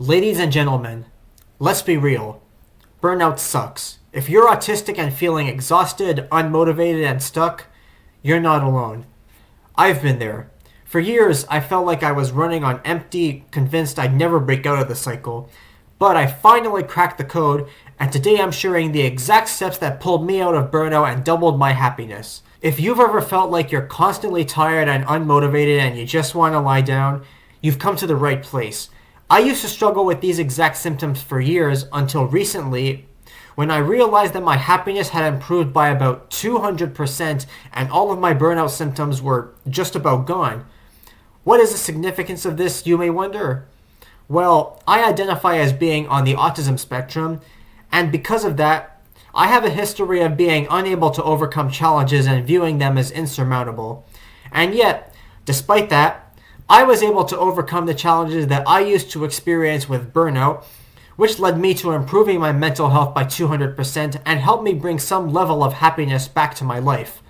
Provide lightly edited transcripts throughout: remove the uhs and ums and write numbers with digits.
Ladies and gentlemen, let's be real. Burnout sucks. If you're autistic and feeling exhausted, unmotivated, and stuck, you're not alone. I've been there. For years, I felt like I was running on empty, convinced I'd never break out of the cycle. But I finally cracked the code, and today I'm sharing the exact steps that pulled me out of burnout and doubled my happiness. If you've ever felt like you're constantly tired and unmotivated and you just want to lie down, you've come to the right place. I used to struggle with these exact symptoms for years until recently when I realized that my happiness had improved by about 200% and all of my burnout symptoms were just about gone. What is the significance of this, you may wonder? Well, I identify as being on the autism spectrum, and because of that, I have a history of being unable to overcome challenges and viewing them as insurmountable. And yet, despite that, I was able to overcome the challenges that I used to experience with burnout, which led me to improving my mental health by 200% and helped me bring some level of happiness back to my life.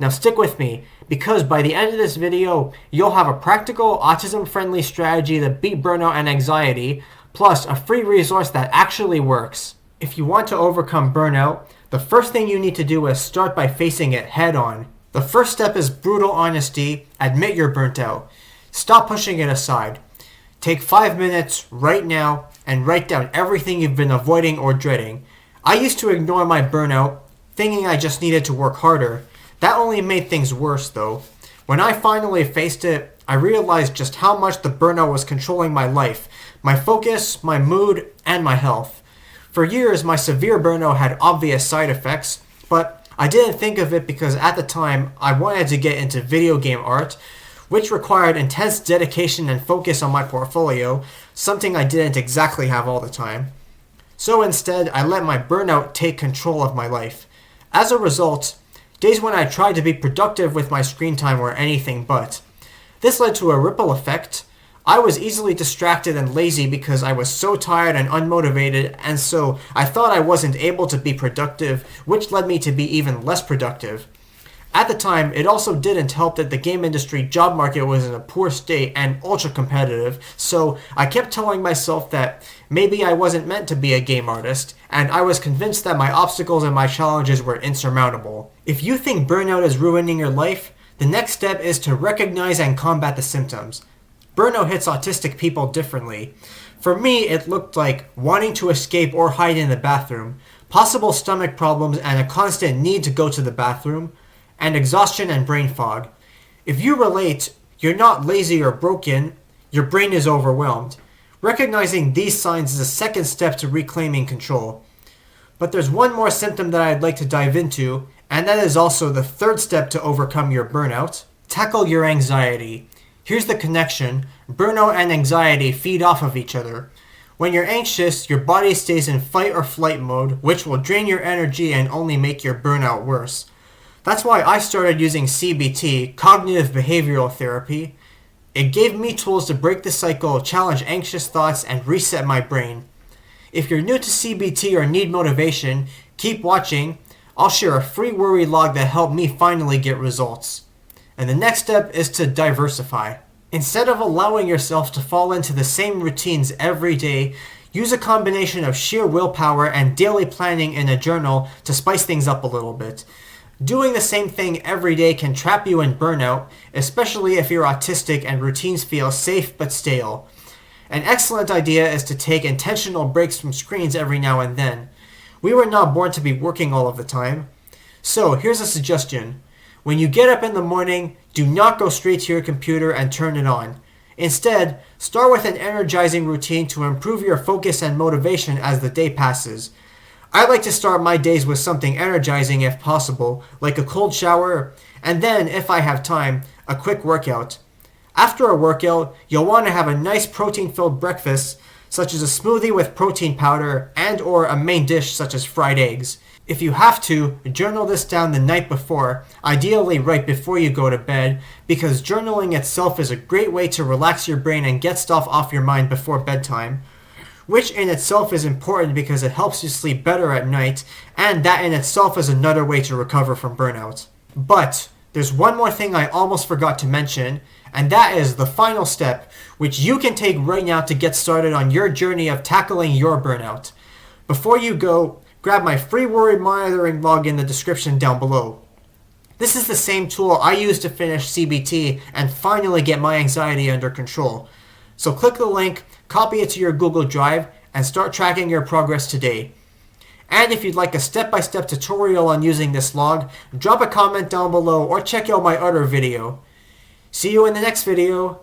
Now stick with me, because by the end of this video, you'll have a practical, autism-friendly strategy to beat burnout and anxiety, plus a free resource that actually works. If you want to overcome burnout, the first thing you need to do is start by facing it head on. The first step is brutal honesty. Admit you're burnt out. Stop pushing it aside. Take 5 minutes right now and write down everything you've been avoiding or dreading. I used to ignore my burnout, thinking I just needed to work harder. That only made things worse though. When I finally faced it, I realized just how much the burnout was controlling my life, my focus, my mood, and my health. For years, my severe burnout had obvious side effects, but I didn't think of it because at the time, I wanted to get into video game art, which required intense dedication and focus on my portfolio, something I didn't exactly have all the time. So instead, I let my burnout take control of my life. As a result, days when I tried to be productive with my screen time were anything but. This led to a ripple effect. I was easily distracted and lazy because I was so tired and unmotivated, and so I thought I wasn't able to be productive, which led me to be even less productive. At the time, it also didn't help that the game industry job market was in a poor state and ultra competitive, so I kept telling myself that maybe I wasn't meant to be a game artist, and I was convinced that my obstacles and my challenges were insurmountable. If you think burnout is ruining your life, the next step is to recognize and combat the symptoms. Burnout hits autistic people differently. For me, it looked like wanting to escape or hide in the bathroom, possible stomach problems and a constant need to go to the bathroom, and exhaustion and brain fog. If you relate, you're not lazy or broken, your brain is overwhelmed. Recognizing these signs is a second step to reclaiming control. But there's one more symptom that I'd like to dive into, and that is also the third step to overcome your burnout. Tackle your anxiety. Here's the connection. Burnout and anxiety feed off of each other. When you're anxious, your body stays in fight or flight mode, which will drain your energy and only make your burnout worse. That's why I started using CBT, cognitive behavioral therapy. It gave me tools to break the cycle, challenge anxious thoughts, and reset my brain. If you're new to CBT or need motivation, keep watching. I'll share a free worry log that helped me finally get results. And the next step is to diversify. Instead of allowing yourself to fall into the same routines every day, use a combination of sheer willpower and daily planning in a journal to spice things up a little bit. Doing the same thing every day can trap you in burnout, especially if you're autistic and routines feel safe but stale. An excellent idea is to take intentional breaks from screens every now and then. We were not born to be working all of the time. So here's a suggestion. When you get up in the morning, do not go straight to your computer and turn it on. Instead, start with an energizing routine to improve your focus and motivation as the day passes. I like to start my days with something energizing if possible, like a cold shower, and then, if I have time, a quick workout. After a workout, you'll want to have a nice protein-filled breakfast, such as a smoothie with protein powder and or a main dish such as fried eggs. If you have to, journal this down the night before, ideally right before you go to bed, because journaling itself is a great way to relax your brain and get stuff off your mind before bedtime. Which in itself is important because it helps you sleep better at night, and that in itself is another way to recover from burnout. But there's one more thing I almost forgot to mention, And that is the final step, which you can take right now to get started on your journey of tackling your burnout. Before you go, grab my free worry monitoring log in the description down below. This is the same tool I use to finish CBT and finally get my anxiety under control. So click the link, copy it to your Google Drive, and start tracking your progress today. And if you'd like a step-by-step tutorial on using this log, drop a comment down below or check out my other video. See you in the next video.